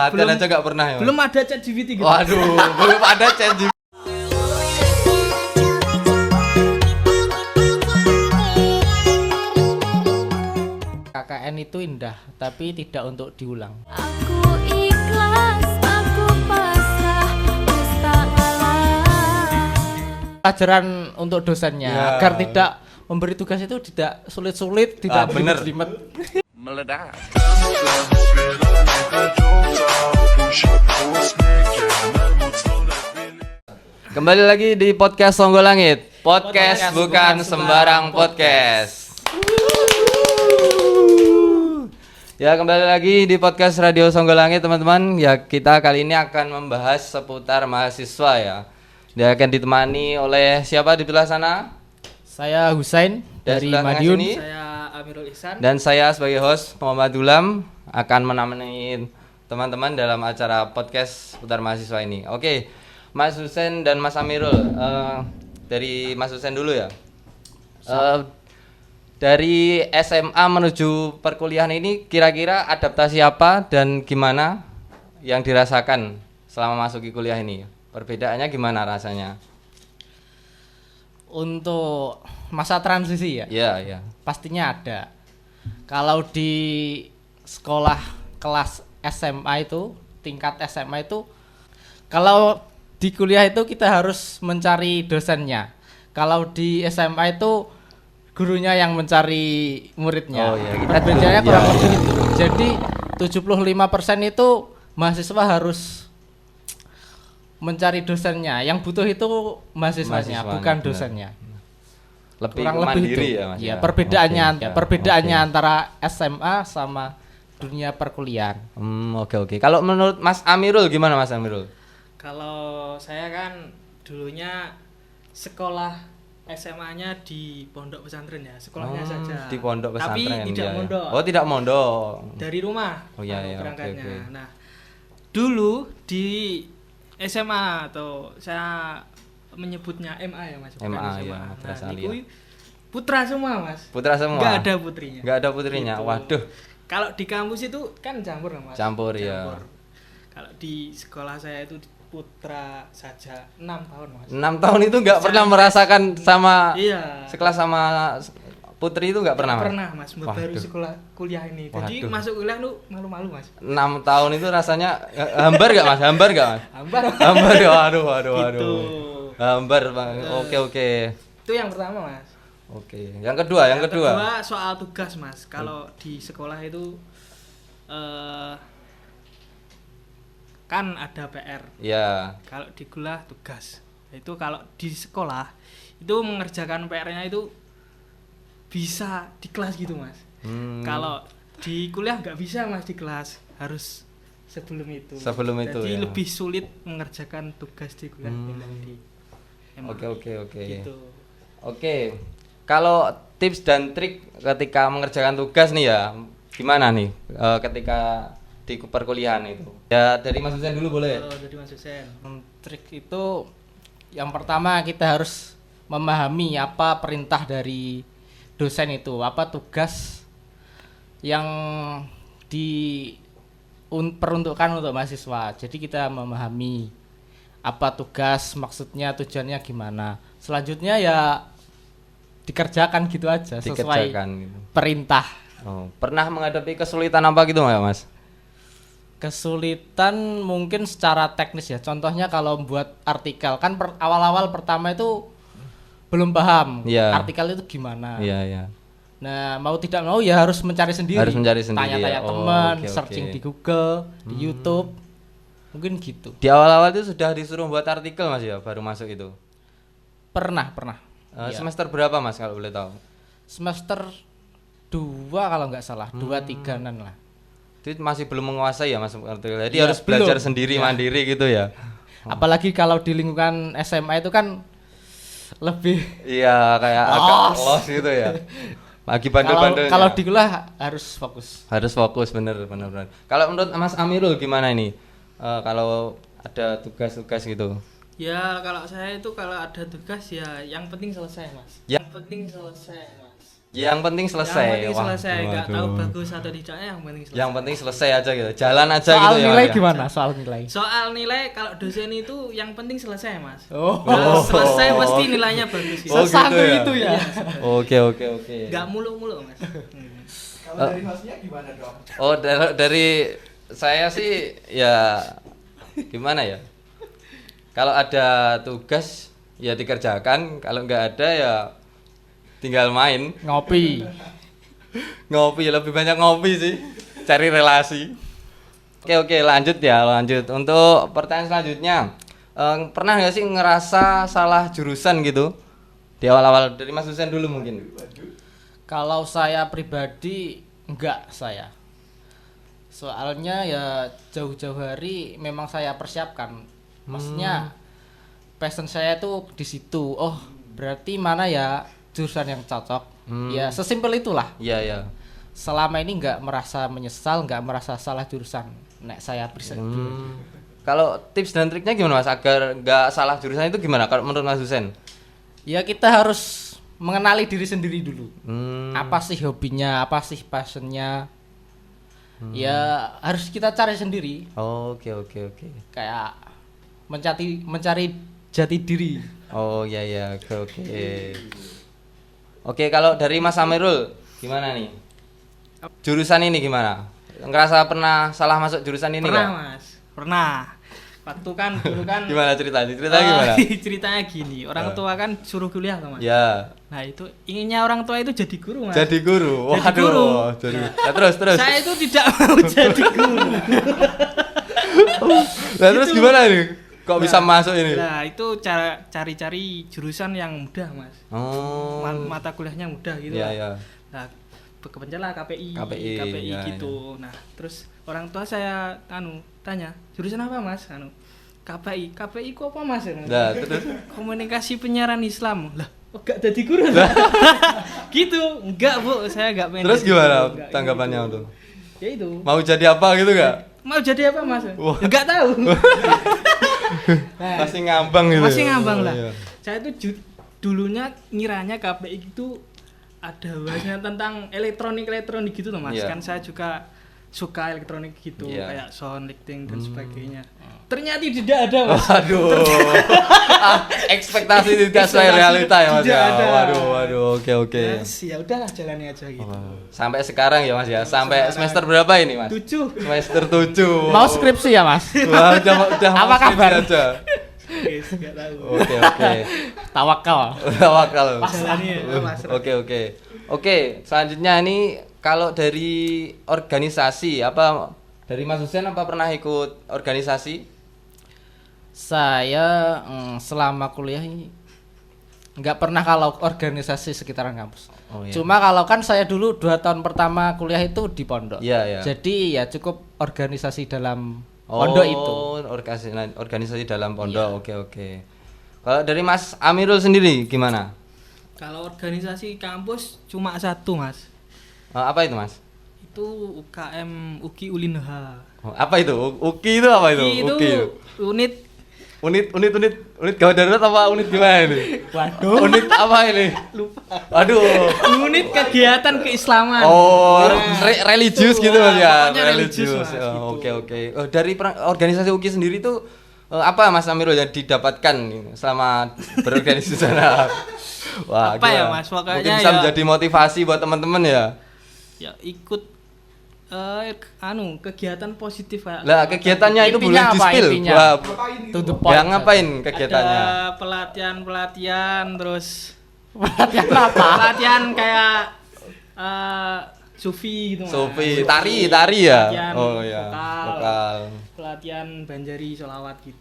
latihan aja nggak pernah ya? Belum ada ChatGPT gitu. Waduh, belum ada ChatGPT. KKN itu indah, tapi tidak untuk diulang. Aku ikhlas, aku pasrah, wis tak ngalah. Pelajaran untuk dosennya Ya. agar tidak memberi tugas itu tidak sulit-sulit, tidak bener. jelimet. Meledak. Kembali lagi di podcast Songgo Langit. Podcast bukan sembarang podcast. Ya, kembali lagi di podcast Radio Songgo Langit, teman-teman. Ya, kita kali ini akan membahas seputar mahasiswa ya. Dia akan ditemani oleh siapa di sebelah sana? Saya Husain Dan dari sebelah tengah Madiun. sini. Saya Amirul Ihsan. Dan saya sebagai host Muhammad Dulam akan menemani teman-teman dalam acara podcast seputar mahasiswa ini. Oke, Mas Husain dan Mas Amirul, dari Mas Husain dulu ya. Dari SMA menuju perkuliahan ini kira-kira adaptasi apa dan gimana yang dirasakan selama masuki kuliah ini? Perbedaannya gimana rasanya? Untuk masa transisi ya, Iya. pastinya ada. Kalau di sekolah kelas SMA itu, tingkat SMA itu, kalau di kuliah itu kita harus mencari dosennya. Kalau di SMA itu gurunya yang mencari muridnya. Oh, iya, gitu. Bedanya kurang Iya, lebih iya. itu. Jadi 75% itu mahasiswa harus mencari dosennya. Yang butuh itu mahasiswanya, bukan benar. dosennya. Lebih Kurang lebih mandiri itu. ya, Mas. Ya, perbedaannya, Oke. perbedaannya Oke. antara SMA sama dunia perkuliahan. Oke. Kalau menurut Mas Amirul gimana, Mas Amirul? Kalau saya kan dulunya sekolah SMA-nya di pondok pesantren ya, sekolahnya saja. Di pondok pesantren. Tapi tidak ya, ya. mondok. Oh, tidak mondok. Dari rumah. Oh, iya, aku iya, berangkatnya. oke. Nah, dulu di SMA atau saya menyebutnya MA ya Mas, bukan MA, SMA. ya, Nah, Madrasah niku Aliyah. putra semua Mas. Putra semua. Enggak ada putrinya. Nggak ada putrinya. Gitu. Waduh. Kalau di kampus itu kan campur Mas. Campur, ya. Kalau di sekolah saya itu putra saja 6 tahun Mas. 6 tahun itu nggak pernah merasakan sama Iya. sekelas sama putri itu nggak pernah, Mas? Pernah Mas, baru Waduh. sekolah kuliah ini. Jadi Waduh. masuk kuliah lu malu-malu Mas. 6 tahun itu rasanya hambar nggak, Mas? Hambar nggak, Mas? Hambar. Hambar. Waduh. Gitu. Hambar, Bang. Oke. Itu yang pertama Mas. Oke. Yang kedua. Soal tugas Mas. Kalau di sekolah itu kan ada PR. Ya. Kalau di kuliah tugas. Itu kalau di sekolah itu mengerjakan PR-nya itu bisa di kelas gitu Mas. Kalau di kuliah nggak bisa Mas di kelas, harus sebelum itu. Jadi ya. lebih sulit mengerjakan tugas di kuliah dibanding di MA. Oke. Gitu. Oke. Kalau tips dan trik ketika mengerjakan tugas nih ya, gimana nih ketika di perkuliahan itu? Ya dari Mas Husain dulu boleh. Jadi Mas Husain. Trik itu yang pertama kita harus memahami apa perintah dari dosen itu, apa tugas yang diperuntukkan untuk mahasiswa. Jadi kita memahami apa tugas, maksudnya, tujuannya gimana. Selanjutnya ya dikerjakan gitu aja sesuai Gitu. perintah. Oh, pernah menghadapi kesulitan apa gitu nggak, Mas? Kesulitan mungkin secara teknis ya. Contohnya kalau membuat artikel kan awal-awal pertama itu belum paham Iya. artikel itu gimana. Iya. Nah, mau tidak mau ya harus mencari sendiri. Harus mencari sendiri, Tanya-tanya ya. Oh, teman, oke. searching di Google, di YouTube. Mungkin gitu. Di awal-awal itu sudah disuruh buat artikel, Mas ya, baru masuk itu. Pernah. Iya. Semester berapa, Mas, kalau boleh tahu? Semester 2 kalau nggak salah, 2-3-an lah. Itu masih belum menguasai ya, Mas, artikel. Jadi Iya, harus belajar belum. sendiri, Ya. mandiri gitu ya. Apalagi kalau di lingkungan SMA itu kan lebih Iya, kayak agak los gitu ya. Lagi bandel-bandelnya. kalau di kuliah harus fokus. Harus fokus, bener. Kalau menurut Mas Amirul gimana ini? Kalau ada tugas-tugas gitu. Ya kalau saya itu kalau ada tugas ya yang penting selesai Mas. Ya. Yang penting selesai Mas. Yang penting selesai. Yang penting Wah, selesai, nggak tahu waduh. bagus atau tidaknya, yang penting selesai. Yang penting selesai aja gitu. Jalan aja Soal gitu ya. nilai Mas, ya? gimana? Soal nilai. Soal nilai kalau dosen itu yang penting selesai, Mas. Oh. Kalau selesai pasti nilainya bagus gitu. Oh, gitu Sesatu ya? itu ya. Oke. Nggak muluk-muluk, Mas. Kalau dari Masnya gimana dong? Oh, dari saya sih ya gimana ya? Kalau ada tugas ya dikerjakan, kalau nggak ada ya tinggal main. Ngopi. Ngopi, lebih banyak ngopi sih. Cari relasi. Oke, lanjut ya, lanjut. Untuk pertanyaan selanjutnya. Pernah nggak sih ngerasa salah jurusan gitu? Di awal-awal dari Mas Husen dulu mungkin. Kalau saya pribadi enggak saya. Soalnya ya jauh-jauh hari memang saya persiapkan. Maksudnya passion saya tuh di situ. Oh, berarti mana ya jurusan yang cocok? Ya sesimpel itulah. Iya. Selama ini enggak merasa menyesal, enggak merasa salah jurusan. Nek saya pribadi. Kalau tips dan triknya gimana Mas agar nggak salah jurusan itu gimana kalau menurut Mas Husen? Ya kita harus mengenali diri sendiri dulu. Apa sih hobinya, apa sih passionnya? Ya harus kita cari sendiri. Oke. Kayak mencari jati diri. Oh iya, oke. Oke, kalau dari Mas Amirul gimana nih? Jurusan ini gimana? Ngerasa pernah salah masuk jurusan ini Pernah, nggak? Mas. Pernah. Waktu kan dulu kan Gimana ceritanya gimana? ceritanya gini, orang tua kan suruh kuliah tuh, Mas. Ya, Nah, itu inginnya orang tua itu jadi guru, Mas. jadi guru. Jadi Waduh, guru. jadi. Ya, terus. Saya itu tidak mau jadi guru. Nah, terus Gitu. gimana nih? Kok bisa masuk ini? Nah, itu cara cari-cari jurusan yang mudah, Mas. Oh. Mata kuliahnya mudah gitu. Iya, lah. iya. Nah, kebetulan lah KPI iya, gitu. Nah, terus orang tua saya tanya, jurusan apa, Mas? KPI ku apa, Mas? Nah, terus Komunikasi penyiaran Islam. Lah, kok gak jadi guru? Gitu. Enggak, Bu, saya enggak pengen. terus jadi gimana guru, enggak tanggapannya gitu. tuh? Ya itu. Mau jadi apa gitu nggak? Mau jadi apa, Mas? Wah. Enggak tahu. Nah, Masih ngambang gitu. masih ya? ngambang Oh, lah. iya. Saya itu dulunya ngiranya KPI itu ada bahasanya tentang elektronik gitu loh, Mas. Iya. Kan saya juga suka elektronik gitu, Iya. kayak sound, lighting dan sebagainya. Ternyata tidak ada, Mas. Waduh. Ekspektasi tidak sesuai Ekspektasi realita ya Mas tidak ya. ada. Waduh, oke. Mas, ya udahlah jalani aja gitu. Sampai sekarang ya Mas ya. Sampai Sekarang. semester berapa ini Mas? 7. Semester 7. Mau skripsi ya, Mas? Wah, udah Apa mau skripsi kabar? aja. Guys, enggak tahu. Oke. Tawakal. Tawakal. Jalani ya, Mas. Oke, selanjutnya ini kalau dari organisasi apa dari Mas Husen apa pernah ikut organisasi? Saya selama kuliah ini nggak pernah kalau organisasi sekitaran kampus. Oh, iya. Cuma kalau kan saya dulu 2 tahun pertama kuliah itu di pondok. Iya. Jadi ya cukup organisasi dalam pondok itu. Organisasi dalam pondok. Iya. Oke. Kalau dari Mas Amirul sendiri gimana? Kalau organisasi kampus cuma satu, Mas. Apa itu Mas? Itu UKM UKI Ulinha. Oh, apa itu? UKI itu apa itu? UKI itu Unit gawat darurat apa unit gimana ini? Waduh. Unit apa ini? lupa. Aduh. Unit kegiatan keislaman. Oh, religius gitu Mas ya. Pokoknya religius, Mas, gitu. Oke. Oh, dari organisasi UKI sendiri tuh apa Mas Amirul yang didapatkan selama berorganisasi di sana? Wah, Apa ya, gimana? Mas? Pokoknya mungkin bisa ya- menjadi motivasi buat teman-teman ya. Ya ikut kegiatan positif kayak Lah, kegiatannya itu boleh Intinya apa di-spill. intinya? Wah, To the point. ya ngapain kegiatannya? ada pelatihan terus Pelatihan apa? pelatihan kayak sufi gitu, Mas. Sofi, tari ya. Pelatihan Oh ya, lokal. pelatihan Banjari Sholawat gitu.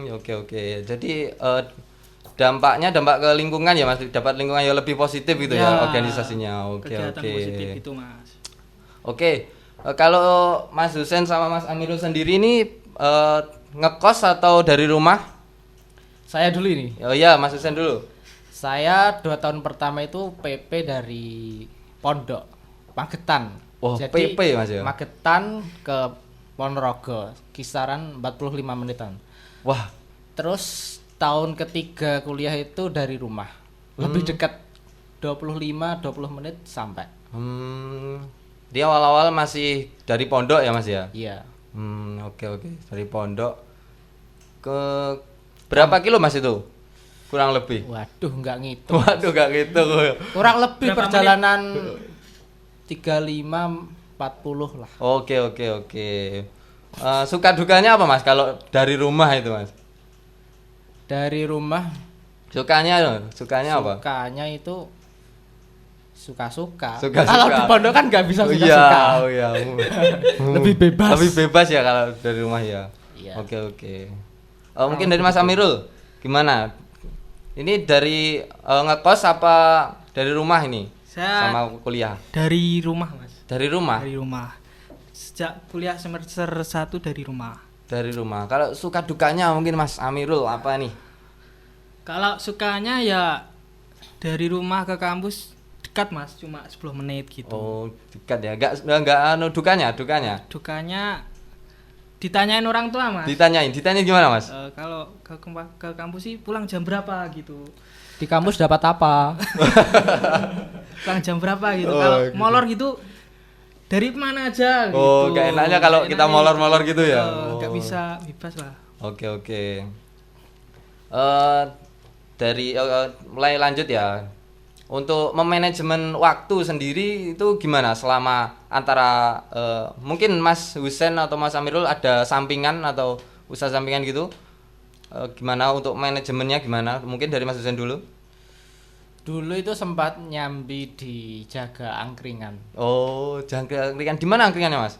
Oke. Jadi dampak ke lingkungan ya Mas, dapat lingkungan yang lebih positif gitu ya, organisasinya. Oke. Kegiatan positif gitu, Mas. Oke, kalau Mas Husen sama Mas Amirul sendiri ini ngekos atau dari rumah? Saya dulu ini. Oh iya, Mas Husen dulu. Saya 2 tahun pertama itu PP dari pondok Magetan. Oh, PP, Mas, ya? Magetan ke Ponorogo, kisaran 45 menitan. Wah, Terus tahun ketiga kuliah itu dari rumah. Lebih dekat 25-20 menit sampai. Dia awal-awal masih dari pondok ya Mas ya? Iya. Oke. Dari pondok ke berapa kilo Mas itu? Kurang lebih. Waduh, nggak ngitung. Waduh, gak gitu. Kurang lebih Berapa perjalanan 35-40 lah. Oke. Suka dukanya apa Mas kalau dari rumah itu Mas? Dari rumah Sukanya apa? sukanya itu suka-suka. Suka-suka. Kalau di pondok kan nggak bisa suka-suka. Iya. Lebih bebas. Lebih bebas ya kalau dari rumah ya. Iya. Oke. Mungkin dari Mas Amirul gimana? Ini dari ngekos apa dari rumah ini? Saya Sama kuliah. dari rumah Mas. Dari rumah. Dari rumah. Sejak kuliah semester 1 dari rumah. Dari rumah. Kalau suka dukanya mungkin Mas Amirul apa nih? Kalau sukanya ya dari rumah ke kampus dekat Mas, cuma 10 menit gitu. Oh, dekat ya. Enggak dukanya. Dukanya ditanyain orang tua Mas. Ditanyain gimana Mas? Kalau ke kampus sih pulang jam berapa gitu. Di kampus dapat apa? Pulang jam berapa gitu. Oh, Kalau gitu. molor gitu dari mana aja gitu. Oh, gak enaknya kalau kita molor-molor gitu ya? Gak Oh. bisa bebas lah. Oke. Dari mulai lanjut ya. Untuk memanajemen waktu sendiri itu gimana selama antara mungkin Mas Husen atau Mas Amirul ada sampingan atau usaha sampingan gitu? Gimana untuk manajemennya gimana? Mungkin dari Mas Husen dulu. Dulu itu sempat nyambi di jaga angkringan. Oh, jangan angkringan. Di mana angkringannya Mas?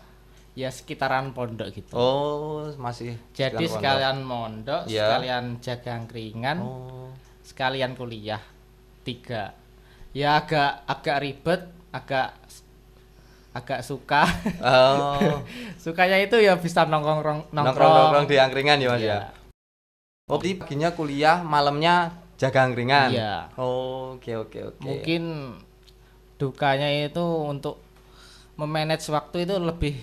Ya sekitaran pondok gitu. Oh, masih. Jadi sekitar sekalian mondok, Iya. sekalian jaga angkringan, pondok. Oh. sekalian kuliah. 3. Ya agak ribet, agak suka. Oh. Sukanya itu ya bisa nongkrong. Nongkrong di angkringan ya Mas Iya. ya. Oh, berarti paginya kuliah, malamnya jaga angkringan. Iya. Oh, oke. Mungkin dukanya itu untuk memanage waktu itu lebih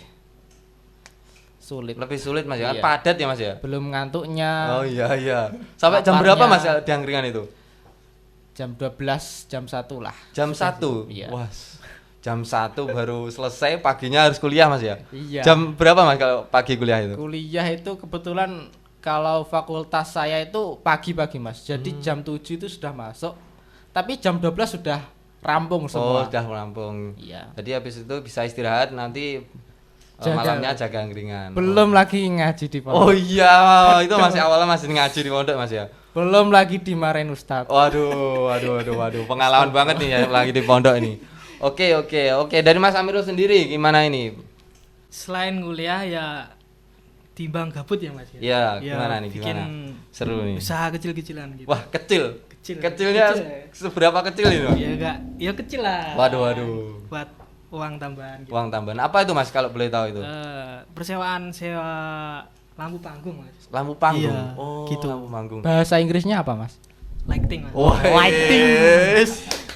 sulit. Lebih sulit Mas ya. Kan Iya. padat ya Mas ya. Belum ngantuknya. Oh iya. Sampai jam Laparnya. berapa Mas di angkringan itu? Jam 12, jam 1 lah. Jam 1. Iya. Wah. Jam 1 baru selesai, paginya harus kuliah Mas ya. Iya. Jam berapa Mas kalau pagi kuliah itu? Kuliah itu kebetulan kalau fakultas saya itu pagi-pagi Mas. Jadi jam 7 itu sudah masuk. Tapi jam 12 sudah rampung Oh, semua. sudah rampung. Iya. Jadi habis itu bisa istirahat nanti Jaga. malamnya jaga angkringan. Belum lagi ngaji di pondok. Oh iya, itu masih awalnya masih ngaji di pondok Mas ya. Belum lagi dimarahin Ustadz. Waduh. Pengalaman banget nih ya lagi di pondok ini. Oke. Dari Mas Amirul sendiri gimana ini? Selain kuliah ya timbang gabut ya Mas ya. Iya, Ya, gimana nih? bikin Gimana? Seru nih. Usaha kecil-kecilan gitu. Wah, kecil. Kecil. Kecilnya Kecil. seberapa kecil ini? Mas? Ya enggak, ya kecil lah. Waduh. Buat uang tambahan gitu. Uang tambahan. Apa itu Mas kalau boleh tahu itu? Persewaan sewa lampu panggung Mas. Lampu panggung. Iya, Oh, gitu. lampu panggung. Bahasa Inggrisnya apa Mas? Lighting Mas. Oh, Lighting.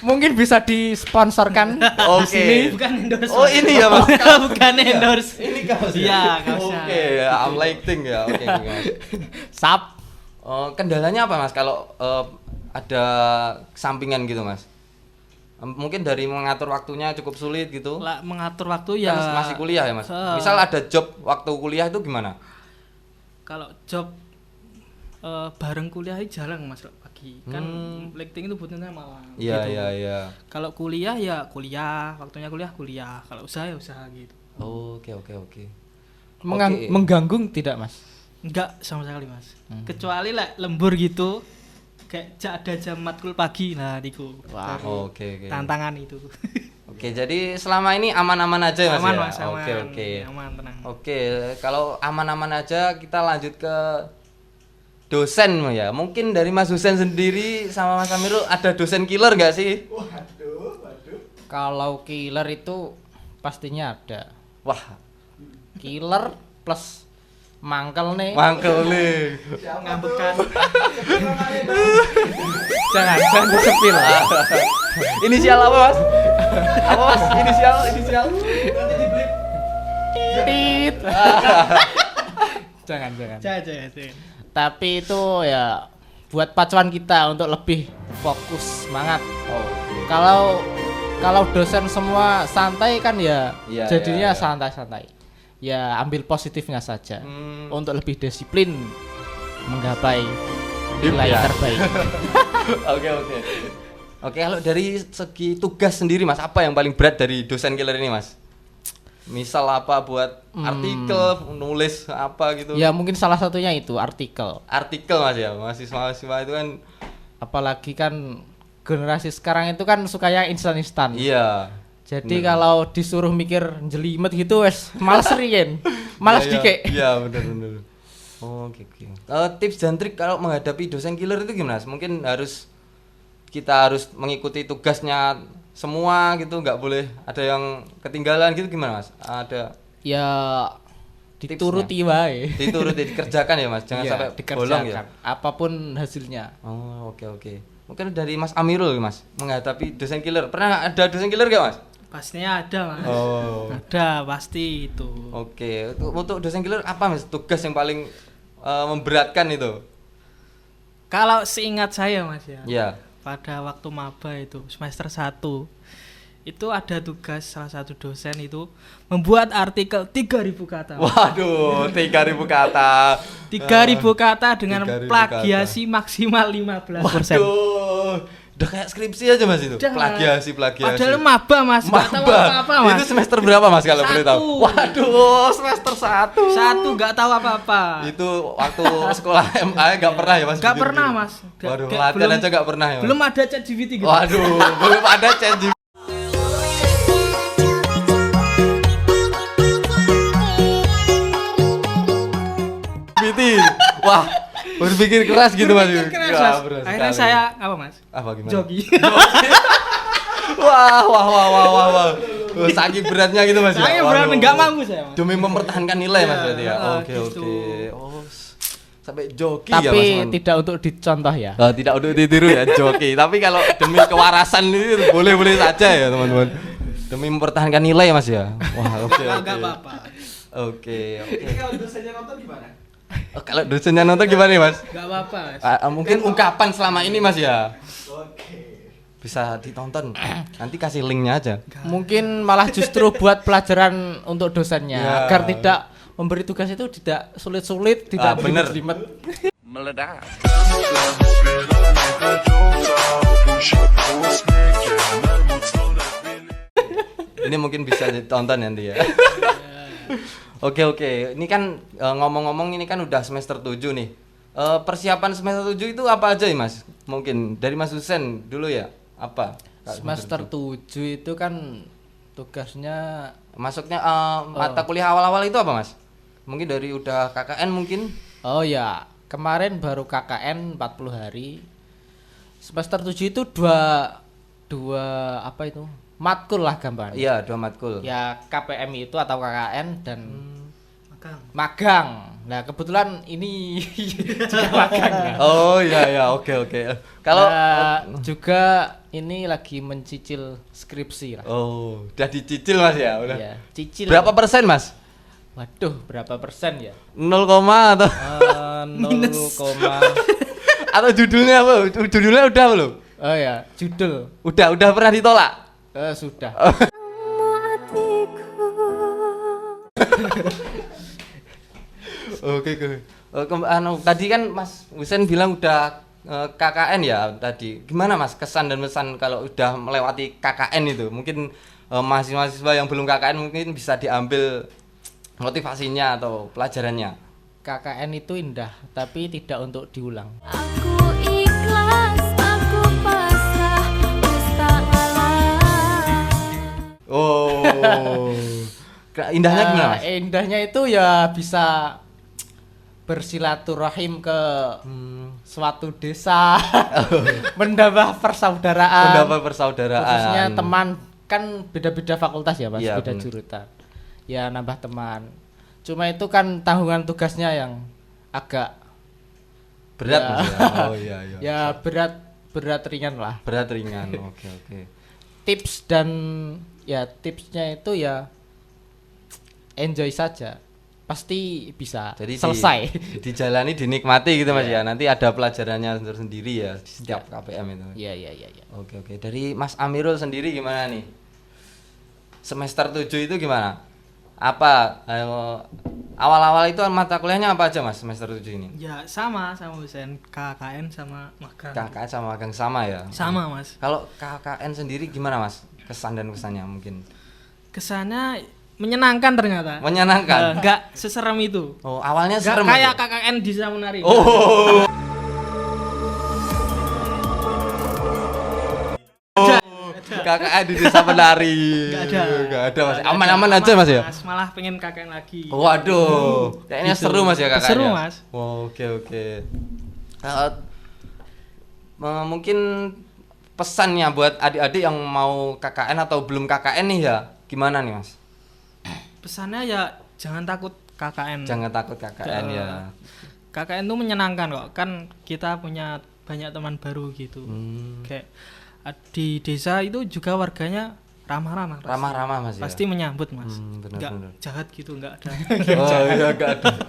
Mungkin bisa disponsorkan di Oke. sini. Bukan endorse. Oh, ini ya Mas. Bukan endorse. Ini kaos ya? Iya, kaosnya. Oke, I'm lighting ya. Oke, Mas. Sap. Kendalanya apa Mas kalau ada sampingan gitu Mas? Mungkin dari mengatur waktunya cukup sulit gitu. Lah, mengatur waktu ya. Kan masih kuliah ya Mas. Se- Misal ada job waktu kuliah itu gimana? Kalau job bareng kuliah itu jarang Mas pagi. Kan lighting itu butuhnya malam. Iya, gitu. iya. Kalau kuliah ya kuliah, waktunya kuliah. Kalau usaha ya usaha gitu. Oke. Oke. Mengganggu tidak Mas? Enggak sama sekali Mas. Kecuali lah lembur gitu. Kayak ada jam matkul pagi nah niku. Wah, Baru Oke. tantangan itu. Oke, jadi selama ini aman-aman aja ya Mas Aman ya? Mas, aman. Oke. Aman, tenang. Oke, kalau aman-aman aja kita lanjut ke dosen ya. Mungkin dari Mas Husen sendiri sama Mas Amirul ada dosen killer nggak sih? Waduh. kalau killer itu pastinya ada. Wah, Killer plus mangkel nih. mangkel nih. Ngambekan. Jangan disepil. Inisial apa Mas? Apa Mas? Inisial. Tit. Jangan. Jangan. Tapi itu ya buat pacuan kita untuk lebih fokus semangat. Oh. Kalau dosen semua santai kan ya Iya, jadinya iya, iya. santai-santai. Ya ambil positifnya saja Hmm. untuk lebih disiplin menggapai nilai Ya. terbaik. Oke. Oke, kalau dari segi tugas sendiri Mas, apa yang paling berat dari dosen killer ini Mas? Misal apa buat artikel, nulis apa gitu? Ya mungkin salah satunya itu artikel. Artikel Mas ya, mahasiswa itu kan Apalagi kan generasi sekarang itu kan sukanya instan-instan. iya. Jadi Bener. kalau disuruh mikir jelimet gitu wes males riyen. Males Iya, dikek. Iya, benar. Oh, oke. Tips dan trik kalau menghadapi dosen killer itu gimana Mas? Mungkin kita harus mengikuti tugasnya semua gitu, nggak boleh ada yang ketinggalan gitu gimana Mas? Ada Ya dituruti wae. dituruti dikerjakan ya Mas, jangan Iya, sampai dikerjakan. bolong ya. Apapun hasilnya. Oh, oke. Mungkin dari Mas Amirul Mas, menghadapi dosen killer. Pernah ada dosen killer gak Mas? Pastinya ada Mas. Oh. Ada pasti itu. Oke, untuk dosen killer apa Mas tugas yang paling memberatkan itu? Kalau seingat saya Mas ya, Iya. pada waktu maba itu semester 1 itu ada tugas salah satu dosen itu membuat artikel 3.000 kata. Mas. Waduh, 3.000 kata. 3.000 kata dengan 3.000 plagiasi maksimal 15%. Waduh, udah kayak skripsi aja Mas itu. Udah, Mas. Plagiasi. Padahal maba Mas, nggak tahu Maba. apa-apa Mas. Itu semester berapa Mas kalau boleh tahu? Satu. Waduh, semester 1. Satu nggak tahu apa-apa. Itu waktu sekolah MA nggak pernah ya Mas? Nggak bikin pernah gitu? Mas. Waduh, Kayak latihan aja nggak pernah ya Mas? Belum ada chat GPT gitu. Waduh, belum ada change. Biti. Wah, berpikir keras gitu Mas. Pikir keras, Wah, Mas. berat Akhirnya sekali. saya apa Mas? apa gimana? Jogi. Wah. Wah, saking beratnya gitu Mas ya. Saya benar Waduh. nggak mampu saya Mas. Demi mempertahankan nilai Mas Iya, berarti ya. Oke. gitu. Oh, sampai joki ya Mas. Tapi Man? tidak untuk dicontoh ya. Tidak untuk ditiru ya joki. Tapi kalau demi kewarasan itu boleh-boleh saja ya teman-teman. Demi mempertahankan nilai Mas ya. Wah, oke. Nggak apa-apa. Oke. Ini kalau dosennya nonton gimana? Kalau dosennya nonton gimana nih Mas? Nggak apa-apa Mas. Mungkin ungkapan selama ini Mas ya. Oke. Bisa ditonton. Nanti kasih linknya aja. Mungkin malah justru buat pelajaran untuk dosennya Ya. agar tidak memberi tugas itu tidak sulit-sulit, tidak bener. jelimet. Ini mungkin bisa ditonton nanti ya. Oke. Ini kan ngomong-ngomong ini kan udah semester 7 nih. Persiapan semester 7 itu apa aja ya Mas? Mungkin dari Mas Husen dulu ya. Apa? Semester 7 itu kan tugasnya Masuknya mata kuliah awal-awal itu apa Mas? Mungkin dari udah KKN mungkin? oh ya, kemarin baru KKN 40 hari. Semester 7 itu dua apa itu? Matkul lah gambarannya. Iya, 2 matkul. Ya KPMI itu atau KKN dan Makan. magang. Nah, kebetulan ini juga magang ya. Oh iya, oke. Kalau Nah, juga ini lagi mencicil skripsi lah. oh, udah dicicil Mas ya, udah. Iya, cicil. Berapa persen Mas? Waduh, berapa persen ya? 0, atau 0, atau judulnya apa? Judulnya udah belum? oh ya, judul. Udah pernah ditolak? Sudah. Oke. Tadi kan Mas Husen bilang udah KKN ya tadi. Gimana Mas kesan dan pesan kalau udah melewati KKN itu? Mungkin mahasiswa yang belum KKN mungkin bisa diambil motivasinya atau pelajarannya. KKN itu indah, tapi tidak untuk diulang. Aku ikhlas, aku pasrah, wis tak ngalah. Oh. Indahnya gimana Mas? Indahnya itu ya bisa bersilaturahim ke suatu desa, menambah persaudaraan. Mendapat persaudaraan. Khususnya teman kan beda-beda fakultas ya Mas, Iya, beda bener. jurusan. Ya nambah teman. Cuma itu kan tanggungan tugasnya yang agak Berat Ya. Mas ya. Oh iya. ya berat ringan lah. Berat ringan. Oke. Tips dan ya tipsnya itu ya enjoy saja. pasti bisa Jadi selesai. dijalani, dinikmati gitu Mas Iya. ya. Nanti ada pelajarannya sendiri ya di setiap KPM itu. Iya iya iya. Ya. Oke. Dari Mas Amirul sendiri gimana nih? Semester 7 itu gimana? Apa awal-awal itu mata kuliahnya apa aja Mas semester 7 ini? Ya sama Husen, KKN sama magang. KKN sama magang sama ya? Sama Mas. Kalau KKN sendiri gimana Mas? Kesan dan kesannya mungkin. Kesannya menyenangkan ternyata. Menyenangkan. Enggak seserem itu. Oh, awalnya Enggak serem. kayak Mas, ya? KKN di Samunari. Oh. KKN di Desa Penari. Enggak ada. Mas. Aman-aman aja Mas ya? Malah pengen KKN lagi. Waduh, kayaknya Gitu. seru Mas ya KKN. Seru, ya? Mas. Oh, oke. Mungkin pesannya buat adik-adik yang mau KKN atau belum KKN nih ya, gimana nih Mas? Pesannya ya jangan takut KKN. Jangan takut KKN ya. KKN itu menyenangkan kok. Kan kita punya banyak teman baru gitu. Kayak di desa itu juga warganya ramah-ramah. pasti. Ramah-ramah Mas ya. Pasti menyambut Mas. Benar, Enggak benar. jahat gitu, enggak ada. Oh iya,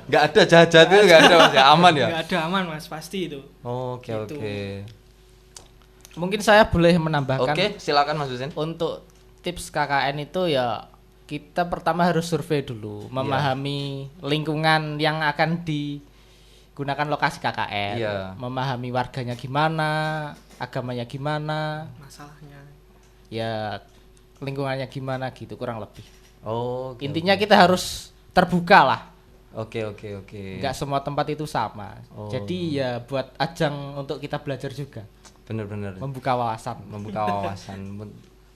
enggak ada jahat-jahat itu enggak ada Mas ya, aman ya. Enggak ada, aman Mas, pasti itu. Oke, Gitu. oke. Mungkin saya boleh menambahkan Oke, silakan Mas Husen. untuk tips KKN itu ya kita pertama harus survei dulu, memahami lingkungan yang akan digunakan lokasi KKN, Iya. memahami warganya gimana, agamanya gimana, Masalahnya. ya lingkungannya gimana gitu kurang lebih. Oh, Intinya kita harus terbuka lah, Oke. nggak semua tempat itu sama. Oh. Jadi ya buat ajang untuk kita belajar juga, Bener-bener membuka wawasan. membuka wawasan,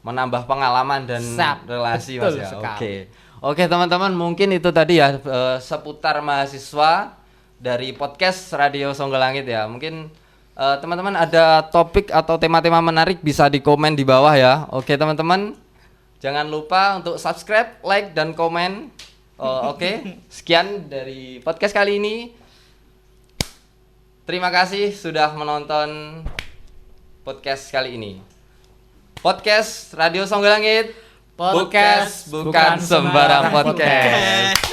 menambah pengalaman dan Siap. relasi Betul Mas ya. sekali. Oke, teman-teman, mungkin itu tadi ya seputar mahasiswa dari podcast Radio Songgolangit ya. Mungkin teman-teman ada topik atau tema-tema menarik bisa di komen di bawah ya. Oke, teman-teman, jangan lupa untuk subscribe, like dan komen. Oke, sekian dari podcast kali ini. Terima kasih sudah menonton podcast kali ini. Podcast Radio Songgolangit. Podcast bukan sembarang podcast.